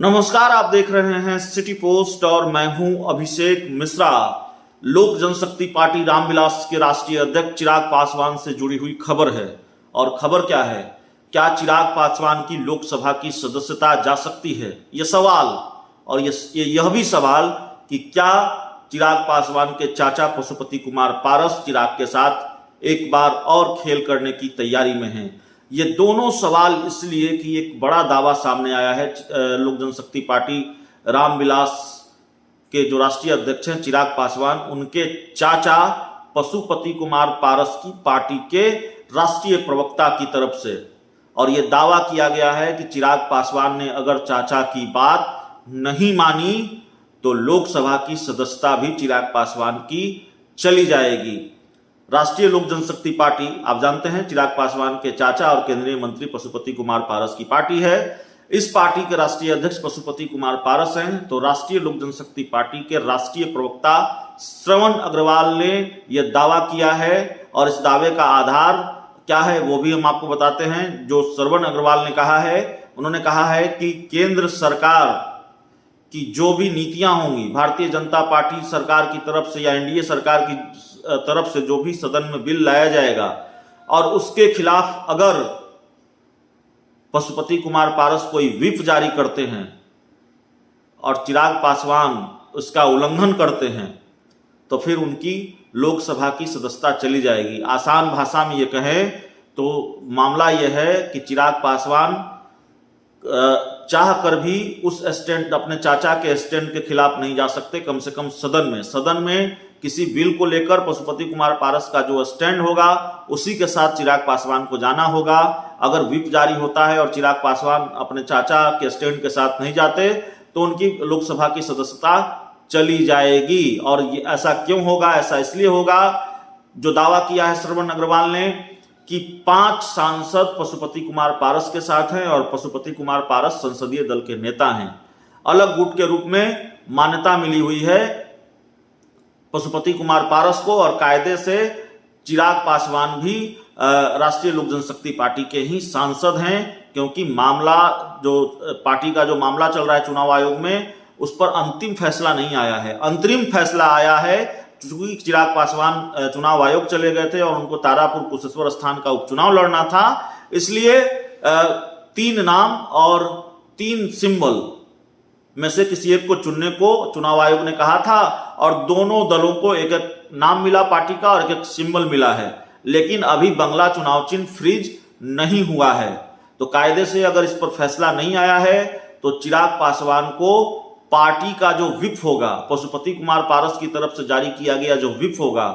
नमस्कार, आप देख रहे हैं सिटी पोस्ट और मैं हूं अभिषेक मिश्रा। लोक जनशक्ति पार्टी रामविलास के राष्ट्रीय अध्यक्ष चिराग पासवान से जुड़ी हुई खबर है। और खबर क्या है? क्या चिराग पासवान की लोकसभा की सदस्यता जा सकती है? यह सवाल, और यह भी सवाल कि क्या चिराग पासवान के चाचा पशुपति कुमार पारस चिराग के साथ एक बार और खेल करने की तैयारी में हैं। ये दोनों सवाल इसलिए कि एक बड़ा दावा सामने आया है। लोक जनशक्ति पार्टी रामविलास के जो राष्ट्रीय अध्यक्ष हैं चिराग पासवान, उनके चाचा पशुपति कुमार पारस की पार्टी के राष्ट्रीय प्रवक्ता की तरफ से, और ये दावा किया गया है कि चिराग पासवान ने अगर चाचा की बात नहीं मानी तो लोकसभा की सदस्यता भी चिराग पासवान की चली जाएगी। राष्ट्रीय लोक जनशक्ति पार्टी, आप जानते हैं, चिराग पासवान के चाचा और केंद्रीय मंत्री पशुपति कुमार पारस की पार्टी है। इस पार्टी के राष्ट्रीय अध्यक्ष पशुपति कुमार पारस हैं। तो राष्ट्रीय लोक जनशक्ति पार्टी के राष्ट्रीय प्रवक्ता श्रवण अग्रवाल ने यह दावा किया है, और इस दावे का आधार क्या है वो भी हम आपको बताते हैं। जो श्रवण अग्रवाल ने कहा है, उन्होंने कहा है कि केंद्र सरकार की जो भी नीतियां होंगी, भारतीय जनता पार्टी सरकार की तरफ से या एनडीए सरकार की तरफ से जो भी सदन में बिल लाया जाएगा, और उसके खिलाफ अगर पशुपति कुमार पारस कोई व्हिप जारी करते हैं और चिराग पासवान उसका उल्लंघन करते हैं, तो फिर उनकी लोकसभा की सदस्यता चली जाएगी। आसान भाषा में ये कहें तो मामला यह है कि चिराग पासवान चाह कर भी उस स्टैंड, अपने चाचा के स्टैंड के खिलाफ नहीं जा सकते। कम से कम सदन में किसी बिल को लेकर पशुपति कुमार पारस का जो स्टैंड होगा उसी के साथ चिराग पासवान को जाना होगा। अगर व्हिप जारी होता है और चिराग पासवान अपने चाचा के स्टैंड के साथ नहीं जाते तो उनकी लोकसभा की सदस्यता चली जाएगी। और ये ऐसा क्यों होगा? ऐसा इसलिए होगा, जो दावा किया है श्रवण अग्रवाल ने, कि 5 सांसद पशुपति कुमार पारस के साथ हैं और पशुपति कुमार पारस संसदीय दल के नेता हैं। अलग गुट के रूप में मान्यता मिली हुई है पशुपति कुमार पारस को, और कायदे से चिराग पासवान भी राष्ट्रीय लोक जनशक्ति पार्टी के ही सांसद हैं, क्योंकि मामला जो पार्टी का जो मामला चल रहा है चुनाव आयोग में, उस पर अंतिम फैसला नहीं आया है। अंतरिम फैसला आया है क्योंकि चिराग पासवान चुनाव आयोग चले गए थे और उनको तारापुर कुशेश्वर स्थान का उपचुनाव लड़ना था। इसलिए 3 नाम और 3 सिंबल में से किसी एक को चुनने को चुनाव आयोग ने कहा था, और दोनों दलों को एक एक नाम मिला पार्टी का और एक एक सिंबल मिला है। लेकिन अभी बंगला चुनाव चिन्ह फ्रीज नहीं हुआ है। तो कायदे से अगर इस पर फैसला नहीं आया है तो चिराग पासवान को पार्टी का जो व्हिप होगा, पशुपति कुमार पारस की तरफ से जारी किया गया जो व्हिप होगा,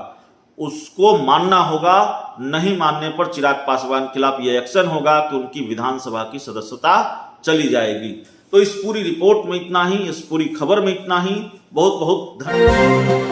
उसको मानना होगा। नहीं मानने पर चिराग पासवान के खिलाफ यह एक्शन होगा कि उनकी विधानसभा की सदस्यता चली जाएगी। तो इस पूरी रिपोर्ट में इतना ही, इस पूरी खबर में इतना ही। बहुत बहुत धन्यवाद।